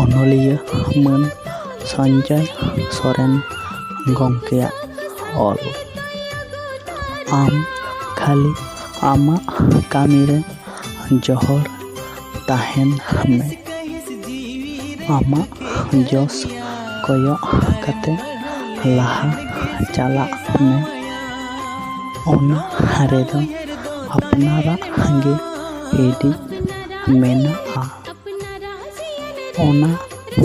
ᱚᱱᱚᱞᱤᱭᱟᱹ ᱢᱟᱹᱱ ᱥᱚᱧᱡᱚᱭ ᱥᱚᱨᱮᱱ ᱜᱚᱢᱠᱮᱭᱟᱜ ᱚᱞ᱾ ᱟᱢ ᱠᱷᱟᱹᱞᱤ ᱟᱢᱟᱜ ᱠᱟᱹᱢᱤᱨᱮ ᱡᱚᱦᱚᱲ ᱛᱟᱦᱮᱱ ᱢᱮ᱾ ᱟᱢᱟᱜ ᱡᱚᱥ ᱠᱚᱭᱚᱜ ᱠᱟᱛᱮ ᱞᱟᱦᱟ ᱪᱟᱞᱟᱜ ᱢᱮ᱾ ᱚᱱᱟ ᱨᱮᱫᱚ ᱟᱯᱱᱟᱨᱟᱜ ᱜᱮ ᱦᱤᱫᱤᱡ ᱢᱮᱱᱟᱜᱼᱟ᱾ ᱚᱱᱟ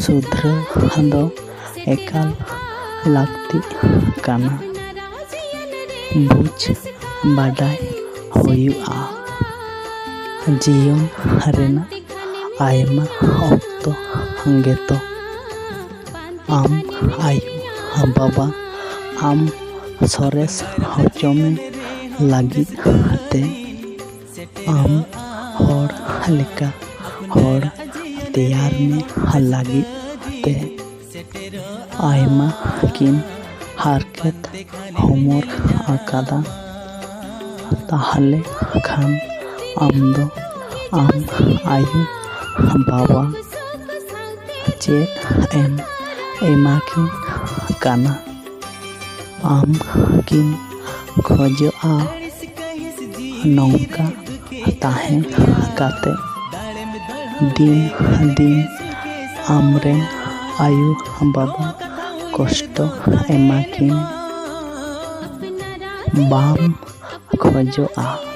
ᱥᱩᱫᱷᱨᱟᱹᱣ ᱫᱚ ᱮᱠᱟᱞ ᱞᱟᱹᱠᱛᱤᱜ ᱠᱟᱱᱟ᱾ ᱵᱩᱡᱽ ᱵᱟᱰᱟᱭ ᱦᱩᱭᱩᱜᱼᱟ᱾ ᱡᱤᱭᱚᱱ ᱨᱮᱱᱟᱜ ᱟᱭᱢᱟ ᱚᱠᱛᱚ ᱜᱮᱛᱚ ᱟᱢ ᱟᱭᱳᱼᱵᱟᱵᱟ ᱟᱢ ᱥᱚᱨᱮᱥ ᱦᱚᱪᱚᱢᱮ ᱞᱟᱹᱜᱤᱫ ᱛᱮ, ᱟᱢ ᱦᱚᱲ ᱞᱮᱠᱟ ᱦᱚᱲ ᱛᱮᱭᱟᱨ ᱢᱮ ᱞᱟᱹᱜᱤᱫ ᱛᱮ ᱟᱭᱢᱟ ᱠᱤᱱ ᱦᱟᱨᱠᱮᱛ ᱦᱚᱢᱚᱨ ᱟᱠᱟᱫᱟ᱾ ᱛᱟᱦᱞᱮ ᱠᱷᱟᱱ ᱟᱢᱫᱚ ᱟᱢ ᱟᱭᱳᱼᱵᱟᱵᱟ ᱪᱮᱫ ᱮᱢ ᱮᱢᱟᱠᱤᱱ ᱠᱟᱱᱟ? ᱟᱢ ᱠᱤᱱ ᱠᱷᱚᱡᱚᱜᱼᱟ ᱱᱚᱝᱠᱟ ᱛᱟᱦᱮᱸ ᱠᱟᱛᱮ ᱫᱤᱱ ᱫᱤᱱ ᱟᱢᱨᱮᱱ ᱟᱭᱳᱼᱵᱟᱵᱟ ᱠᱚᱥᱴᱚ ᱮᱢᱟᱠᱤᱱ? ᱵᱟᱢ ᱠᱷᱚᱡᱚᱜᱼᱟ?